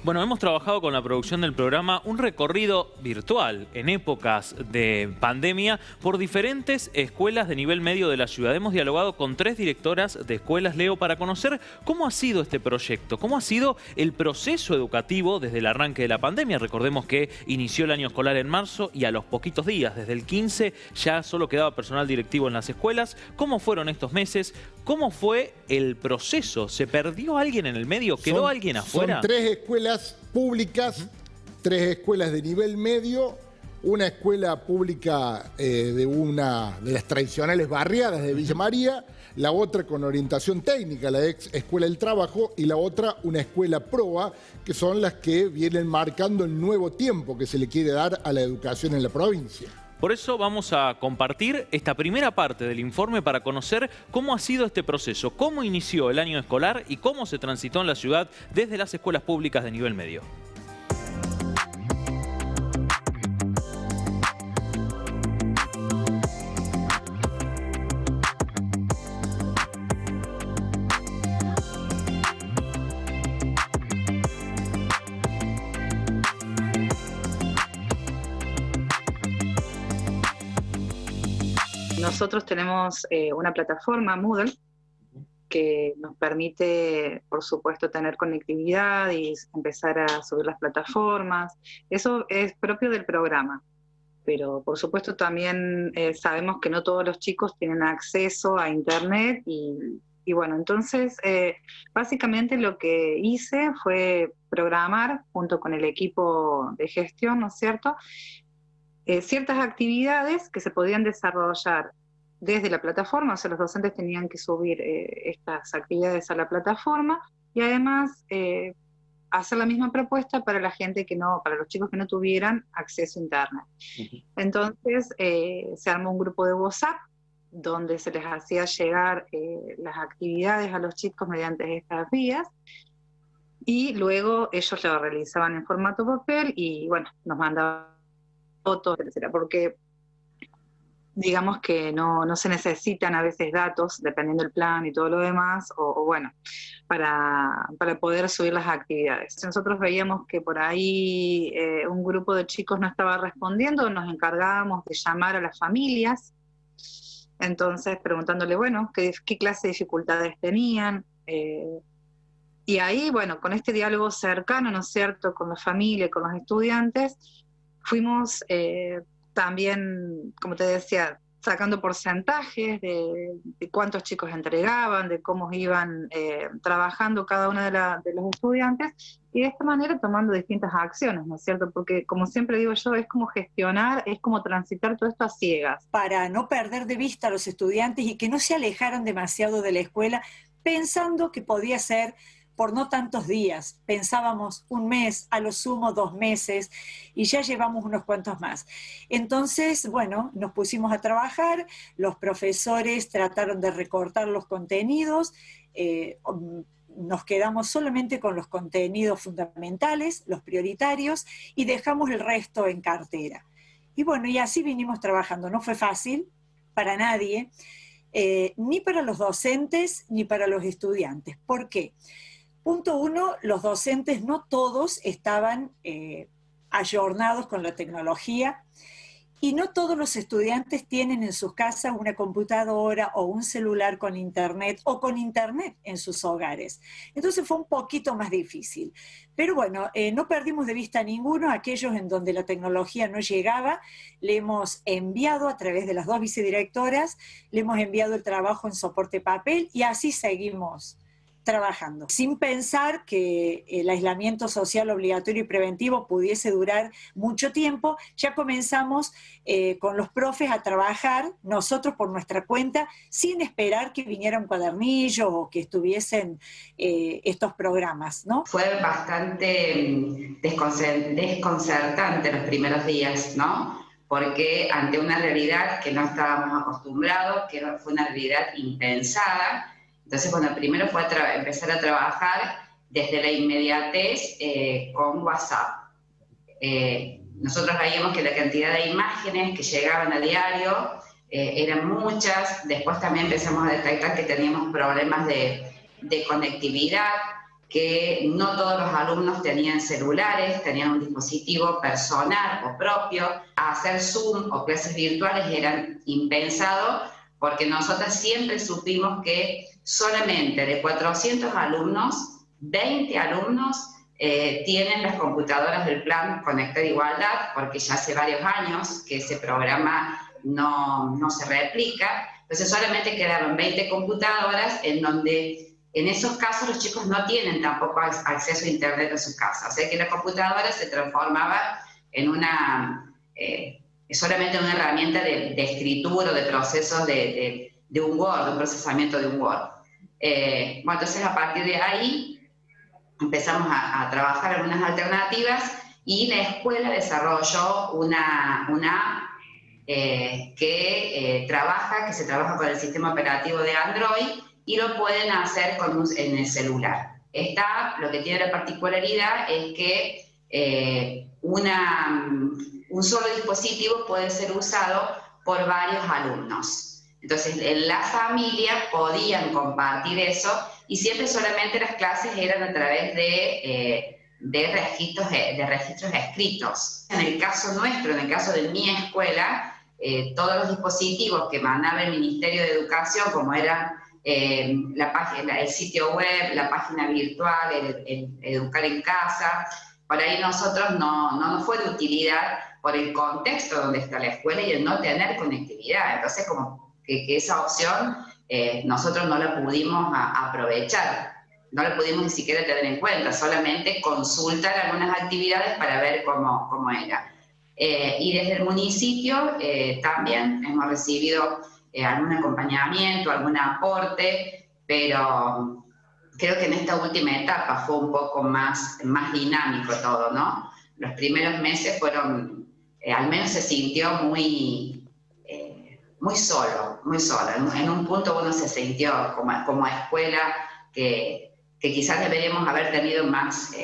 Bueno, hemos trabajado con la producción del programa un recorrido virtual en épocas de pandemia por diferentes escuelas de nivel medio de la ciudad. Hemos dialogado con 3 directoras de escuelas, Leo, para conocer cómo ha sido este proyecto, cómo ha sido el proceso educativo desde el arranque de la pandemia. Recordemos que inició el año escolar en marzo y a los poquitos días, desde el 15, ya solo quedaba personal directivo en las escuelas. ¿Cómo fueron estos meses? ¿Cómo fue el proceso? ¿Se perdió alguien en el medio? ¿Quedó alguien afuera? Son 3 escuelas públicas, 3 escuelas de nivel medio, una escuela pública de una de las tradicionales barriadas de Villa María, la otra con orientación técnica, la ex Escuela del Trabajo, y la otra una escuela PROA, que son las que vienen marcando el nuevo tiempo que se le quiere dar a la educación en la provincia. Por eso vamos a compartir esta primera parte del informe para conocer cómo ha sido este proceso, cómo inició el año escolar y cómo se transitó en la ciudad desde las escuelas públicas de nivel medio. Nosotros tenemos una plataforma Moodle que nos permite, por supuesto, tener conectividad y empezar a subir las plataformas. Eso es propio del programa, pero por supuesto también sabemos que no todos los chicos tienen acceso a Internet y bueno, entonces básicamente lo que hice fue programar junto con el equipo de gestión, ¿no es cierto?, ciertas actividades que se podían desarrollar desde la plataforma, o sea, los docentes tenían que subir estas actividades a la plataforma y además hacer la misma propuesta para la gente que no, para los chicos que no tuvieran acceso a Internet. Entonces se armó un grupo de WhatsApp donde se les hacía llegar las actividades a los chicos mediante estas vías y luego ellos lo realizaban en formato papel y bueno, nos mandaban fotos, etcétera, porque digamos que no se necesitan a veces datos, dependiendo del plan y todo lo demás, o bueno, para poder subir las actividades. Nosotros veíamos que por ahí un grupo de chicos no estaba respondiendo, nos encargábamos de llamar a las familias, entonces preguntándole, bueno, qué clase de dificultades tenían, y ahí, bueno, con este diálogo cercano, ¿no es cierto?, con la familia, con los estudiantes, fuimos también, como te decía, sacando porcentajes de cuántos chicos entregaban, de cómo iban trabajando cada uno de los estudiantes, y de esta manera tomando distintas acciones, ¿no es cierto? Porque, como siempre digo yo, es como gestionar, es como transitar todo esto a ciegas. Para no perder de vista a los estudiantes y que no se alejaran demasiado de la escuela, pensando que podía ser por no tantos días, pensábamos un mes, a lo sumo 2 meses, y ya llevamos unos cuantos más. Entonces, bueno, nos pusimos a trabajar, los profesores trataron de recortar los contenidos, nos quedamos solamente con los contenidos fundamentales, los prioritarios, y dejamos el resto en cartera. Y bueno, y así vinimos trabajando. No fue fácil para nadie, ni para los docentes, ni para los estudiantes. ¿Por qué? Punto 1, los docentes no todos estaban ayornados con la tecnología y no todos los estudiantes tienen en sus casas una computadora o un celular con internet o con internet en sus hogares. Entonces fue un poquito más difícil. Pero bueno, no perdimos de vista a ninguno, aquellos en donde la tecnología no llegaba, le hemos enviado a través de las 2 vicedirectoras, le hemos enviado el trabajo en soporte papel y así seguimos trabajando, sin pensar que el aislamiento social obligatorio y preventivo pudiese durar mucho tiempo. Ya comenzamos con los profes a trabajar, nosotros por nuestra cuenta, sin esperar que viniera un cuadernillo o que estuviesen estos programas, ¿no? Fue bastante desconcertante los primeros días, ¿no? Porque ante una realidad que no estábamos acostumbrados, que fue una realidad impensada. Entonces, bueno, primero fue empezar a trabajar desde la inmediatez con WhatsApp. Nosotros veíamos que la cantidad de imágenes que llegaban a diario eran muchas. Después también empezamos a detectar que teníamos problemas de conectividad, que no todos los alumnos tenían celulares, tenían un dispositivo personal o propio. Hacer Zoom o clases virtuales eran impensado, porque nosotras siempre supimos que solamente de 400 alumnos, 20 alumnos tienen las computadoras del plan Conectar Igualdad, porque ya hace varios años que ese programa no se replica. Entonces solamente quedaron 20 computadoras en donde en esos casos los chicos no tienen tampoco acceso a internet en sus casas. O sea que la computadora se transformaba en solamente una herramienta de escritura o de procesos de un Word, un procesamiento de un Word. Bueno, entonces a partir de ahí empezamos a trabajar algunas alternativas y la escuela desarrolló una app que se trabaja con el sistema operativo de Android y lo pueden hacer en el celular. Esta app lo que tiene la particularidad es que un solo dispositivo puede ser usado por varios alumnos. Entonces, en la familia podían compartir eso y siempre solamente las clases eran a través de registros escritos. En el caso nuestro, en el caso de mi escuela, todos los dispositivos que mandaba el Ministerio de Educación, como eran la página, el sitio web, la página virtual, el Educar en Casa, por ahí nosotros no nos fue de utilidad por el contexto donde está la escuela y el no tener conectividad. Entonces, como que esa opción nosotros no la pudimos aprovechar, no la pudimos ni siquiera tener en cuenta, solamente consultar algunas actividades para ver cómo era. Y desde el municipio también hemos recibido algún acompañamiento, algún aporte, pero creo que en esta última etapa fue un poco más dinámico todo, ¿no? Los primeros meses fueron, al menos se sintió muy solo, muy sola. En un punto uno se sintió como escuela que quizás deberíamos haber tenido más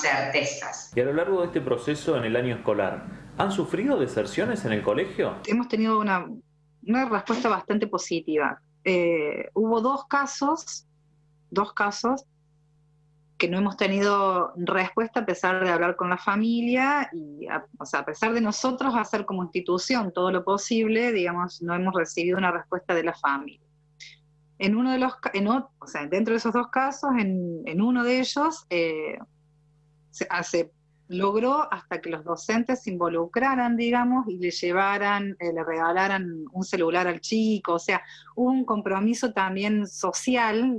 certezas. Y a lo largo de este proceso en el año escolar, ¿han sufrido deserciones en el colegio? Hemos tenido una respuesta bastante positiva. Hubo dos casos que no hemos tenido respuesta a pesar de hablar con la familia y a pesar de nosotros hacer como institución todo lo posible, digamos, no hemos recibido una respuesta de la familia. Dentro de esos dos casos, en uno de ellos se logró hasta que los docentes se involucraran, digamos, y le regalaran un celular al chico. O sea, hubo un compromiso también social,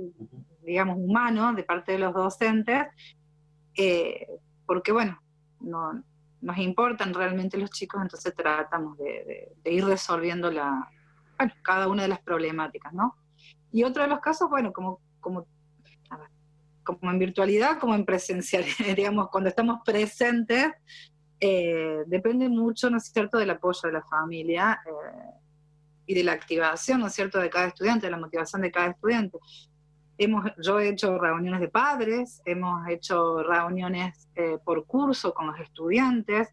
digamos, humano, de parte de los docentes, porque, bueno, nos importan realmente los chicos, entonces tratamos de ir resolviendo cada una de las problemáticas, ¿no? Y otro de los casos, bueno, como en virtualidad, como en presencial, digamos, cuando estamos presentes, depende mucho, ¿no es cierto?, del apoyo de la familia y de la activación, ¿no es cierto?, de cada estudiante, de la motivación de cada estudiante. Yo he hecho reuniones de padres, hemos hecho reuniones por curso con los estudiantes,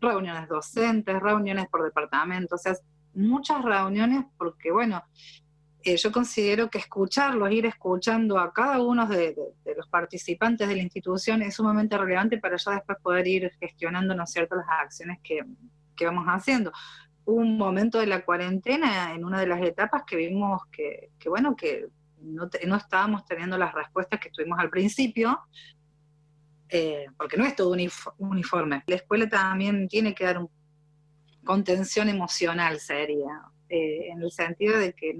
reuniones docentes, reuniones por departamento, o sea, muchas reuniones porque, bueno, yo considero que ir escuchando a cada uno de los participantes de la institución es sumamente relevante para ya después poder ir gestionando, ¿no es cierto?, las acciones que vamos haciendo. Hubo un momento de la cuarentena, en una de las etapas, que vimos que no estábamos teniendo las respuestas que tuvimos al principio, porque no es todo uniforme. La escuela también tiene que dar contención emocional seria, en el sentido de que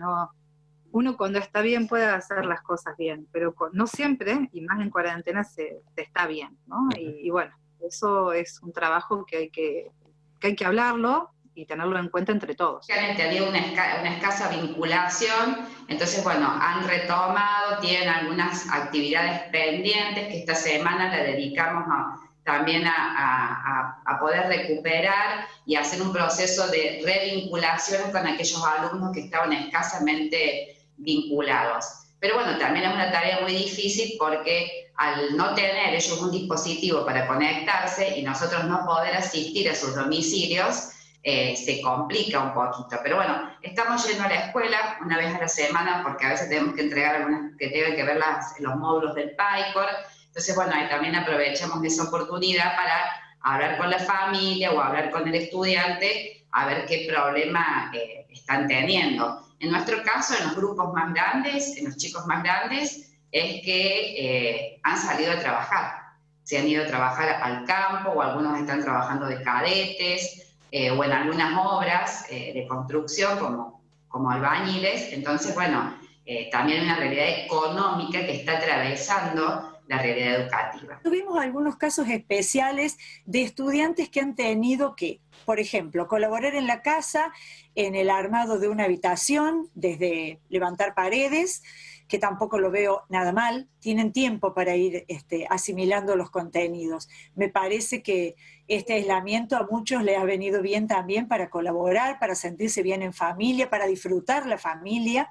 uno cuando está bien puede hacer las cosas bien, pero no siempre, y más en cuarentena, se está bien, ¿no? Y bueno, eso es un trabajo que hay que hablarlo y tenerlo en cuenta entre todos. Había una escasa vinculación, entonces, bueno, han retomado, tienen algunas actividades pendientes que esta semana le dedicamos también a poder recuperar y hacer un proceso de revinculación con aquellos alumnos que estaban escasamente vinculados. Pero bueno, también es una tarea muy difícil porque al no tener ellos un dispositivo para conectarse y nosotros no poder asistir a sus domicilios, se complica un poquito. Pero bueno, estamos yendo a la escuela una vez a la semana porque a veces tenemos que entregar algunas que tienen que ver los módulos del PyCore. Entonces, bueno, ahí también aprovechamos esa oportunidad para hablar con la familia o hablar con el estudiante a ver qué problema están teniendo. En nuestro caso, en los grupos más grandes, en los chicos más grandes, es que han salido a trabajar. Se han ido a trabajar al campo o algunos están trabajando de cadetes o en algunas obras de construcción como albañiles. Entonces, bueno, también hay una realidad económica que está atravesando la realidad educativa. Tuvimos algunos casos especiales de estudiantes que han tenido que, por ejemplo, colaborar en la casa, en el armado de una habitación, desde levantar paredes, que tampoco lo veo nada mal, tienen tiempo para ir asimilando los contenidos. Me parece que este aislamiento a muchos les ha venido bien también para colaborar, para sentirse bien en familia, para disfrutar la familia,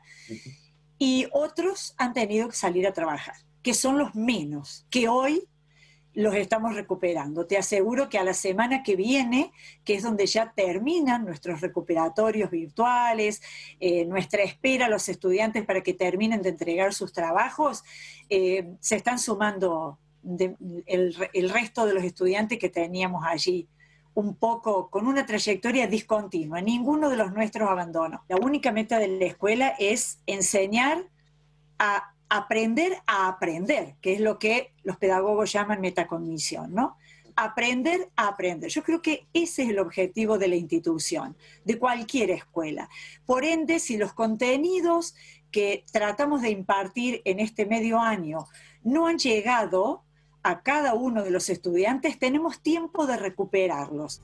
y otros han tenido que salir a trabajar, que son los menos, que hoy los estamos recuperando. Te aseguro que a la semana que viene, que es donde ya terminan nuestros recuperatorios virtuales, nuestra espera a los estudiantes para que terminen de entregar sus trabajos, se están sumando el resto de los estudiantes que teníamos allí, un poco con una trayectoria discontinua. Ninguno de los nuestros abandonó. La única meta de la escuela es enseñar a aprender, que es lo que los pedagogos llaman metacognición, ¿no? Aprender a aprender. Yo creo que ese es el objetivo de la institución, de cualquier escuela. Por ende, si los contenidos que tratamos de impartir en este medio año no han llegado a cada uno de los estudiantes, tenemos tiempo de recuperarlos.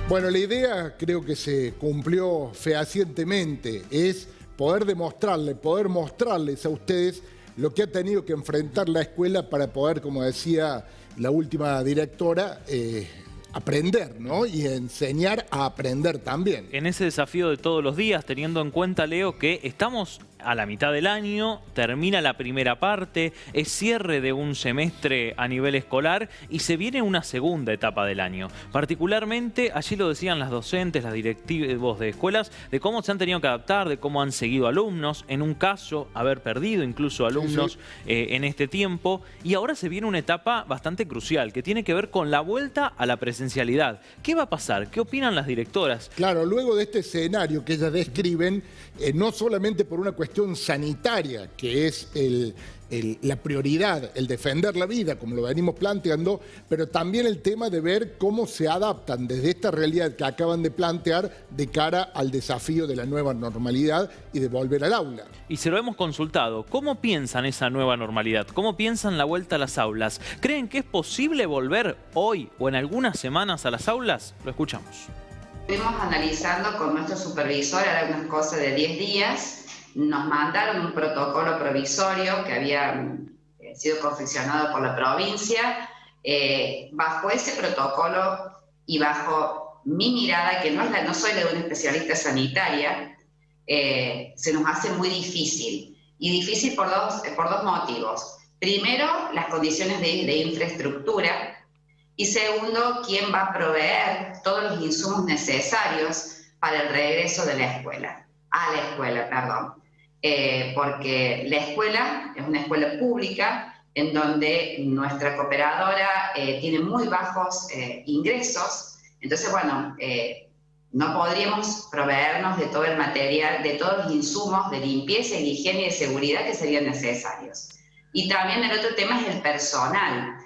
Bueno, la idea creo que se cumplió fehacientemente, es poder mostrarles a ustedes lo que ha tenido que enfrentar la escuela para poder, como decía la última directora, aprender, ¿no? Y enseñar a aprender también. En ese desafío de todos los días, teniendo en cuenta, Leo, que estamos a la mitad del año, termina la primera parte, es cierre de un semestre a nivel escolar y se viene una segunda etapa del año. Particularmente, allí lo decían las docentes, las directivos de escuelas, de cómo se han tenido que adaptar, de cómo han seguido alumnos, en un caso haber perdido incluso alumnos en este tiempo, y ahora se viene una etapa bastante crucial que tiene que ver con la vuelta a la presencialidad. ¿Qué va a pasar? ¿Qué opinan las directoras? Claro, luego de este escenario que ellas describen, no solamente por una cuestión sanitaria, que es la prioridad, el defender la vida, como lo venimos planteando, pero también el tema de ver cómo se adaptan desde esta realidad que acaban de plantear de cara al desafío de la nueva normalidad y de volver al aula. Y se lo hemos consultado. ¿Cómo piensan esa nueva normalidad? ¿Cómo piensan la vuelta a las aulas? ¿Creen que es posible volver hoy o en algunas semanas a las aulas? Lo escuchamos. Estuvimos analizando con nuestro supervisor, era unas cosas de 10 días, nos mandaron un protocolo provisorio que había sido confeccionado por la provincia. Bajo ese protocolo y bajo mi mirada, que no soy de una especialista sanitaria, se nos hace muy difícil. Y difícil por dos motivos. Primero, las condiciones de infraestructura. Y segundo, quién va a proveer todos los insumos necesarios para el regreso de la escuela. A la escuela, perdón. Porque la escuela es una escuela pública en donde nuestra cooperadora tiene muy bajos ingresos. Entonces, bueno, no podríamos proveernos de todo el material, de todos los insumos de limpieza, de higiene y de seguridad que serían necesarios. Y también el otro tema es el personal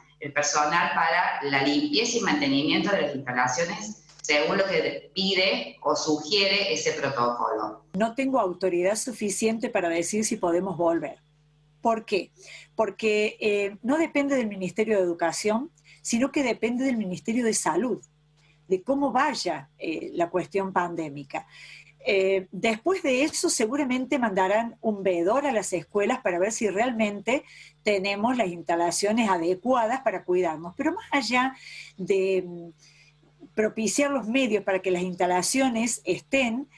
para la limpieza y mantenimiento de las instalaciones, según lo que pide o sugiere ese protocolo. No tengo autoridad suficiente para decir si podemos volver. ¿Por qué? Porque no depende del Ministerio de Educación, sino que depende del Ministerio de Salud, de cómo vaya la cuestión pandémica. Después de eso seguramente mandarán un veedor a las escuelas para ver si realmente tenemos las instalaciones adecuadas para cuidarnos. Pero más allá de propiciar los medios para que las instalaciones estén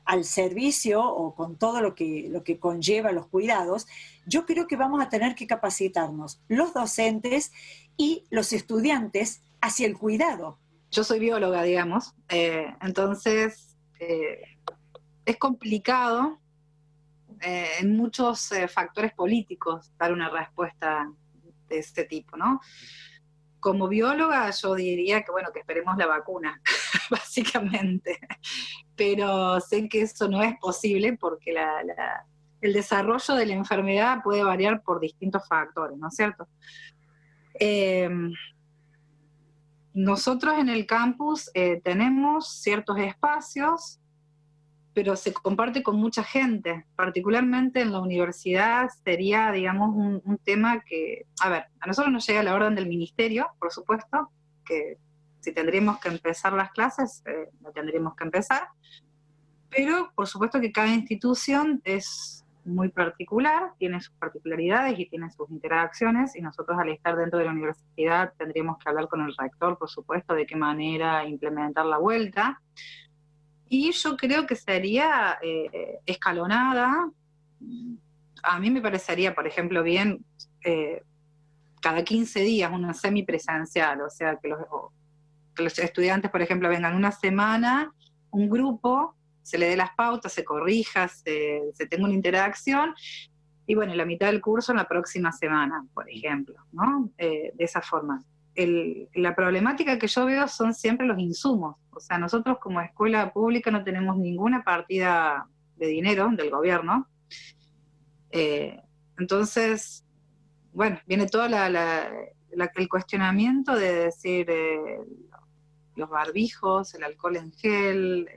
al servicio o con todo lo que conlleva los cuidados, yo creo que vamos a tener que capacitarnos los docentes y los estudiantes hacia el cuidado. Yo soy bióloga, digamos, entonces es complicado en muchos factores políticos dar una respuesta de este tipo, ¿no? Como bióloga yo diría que, bueno, que esperemos la vacuna, básicamente. Pero sé que eso no es posible porque el desarrollo de la enfermedad puede variar por distintos factores, ¿no es cierto? Nosotros en el campus tenemos ciertos espacios, pero se comparte con mucha gente. Particularmente en la universidad sería, digamos, un tema que, a ver, a nosotros nos llega la orden del ministerio, por supuesto, que si tendríamos que empezar las clases, la tendríamos que empezar, pero por supuesto que cada institución es muy particular, tiene sus particularidades y tiene sus interacciones, y nosotros al estar dentro de la universidad tendríamos que hablar con el rector, por supuesto, de qué manera implementar la vuelta. Y yo creo que sería escalonada. A mí me parecería, por ejemplo, bien cada 15 días una semipresencial, o sea, que los estudiantes, por ejemplo, vengan una semana, un grupo, se le dé las pautas, se corrija, se tenga una interacción, y bueno, la mitad del curso en la próxima semana, por ejemplo, ¿no? De esa forma. La problemática que yo veo son siempre los insumos. O sea, nosotros como escuela pública no tenemos ninguna partida de dinero del gobierno. Entonces, bueno, viene todo el cuestionamiento de decir los barbijos, el alcohol en gel,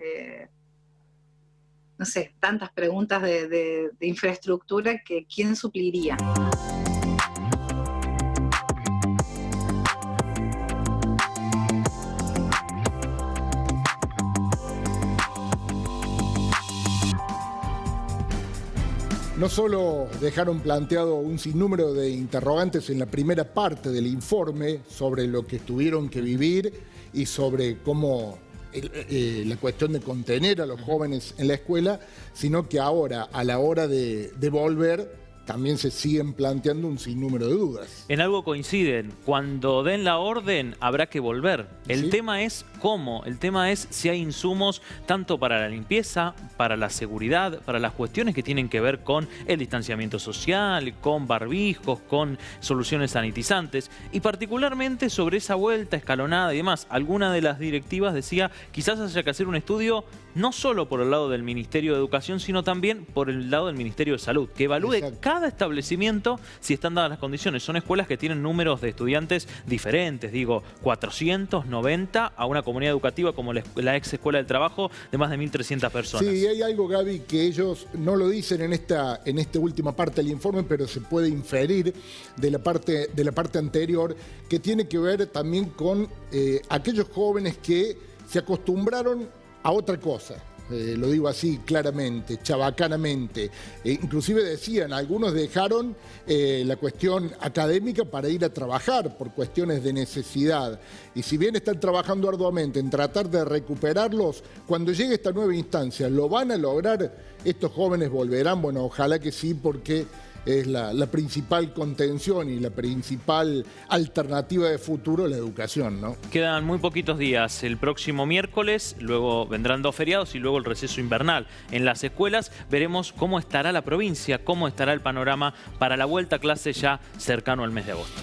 no sé, tantas preguntas de infraestructura que ¿quién supliría? No solo dejaron planteado un sinnúmero de interrogantes en la primera parte del informe sobre lo que tuvieron que vivir y sobre cómo la cuestión de contener a los jóvenes en la escuela, sino que ahora, a la hora de volver, también se siguen planteando un sinnúmero de dudas. En algo coinciden, cuando den la orden habrá que volver. El ¿Sí? tema es cómo, el tema es si hay insumos tanto para la limpieza, para la seguridad, para las cuestiones que tienen que ver con el distanciamiento social, con barbijos, con soluciones sanitizantes, y particularmente sobre esa vuelta escalonada y demás. Alguna de las directivas decía quizás haya que hacer un estudio no solo por el lado del Ministerio de Educación, sino también por el lado del Ministerio de Salud, que evalúe cada establecimiento si están dadas las condiciones. Son escuelas que tienen números de estudiantes diferentes, digo, 490 a una comunidad educativa como la ex Escuela del Trabajo de más de 1.300 personas. Sí, hay algo, Gaby, que ellos no lo dicen en esta última parte del informe, pero se puede inferir de la parte anterior, que tiene que ver también con aquellos jóvenes que se acostumbraron a otra cosa. Lo digo así claramente, chabacanamente. Inclusive decían, algunos dejaron la cuestión académica para ir a trabajar por cuestiones de necesidad. Y si bien están trabajando arduamente en tratar de recuperarlos, cuando llegue esta nueva instancia, ¿lo van a lograr? ¿Estos jóvenes volverán? Bueno, ojalá que sí, porque es la principal contención y la principal alternativa de futuro, la educación, ¿no? Quedan muy poquitos días. El próximo miércoles, luego vendrán 2 feriados y luego el receso invernal. En las escuelas veremos cómo estará la provincia, cómo estará el panorama para la vuelta a clase ya cercano al mes de agosto.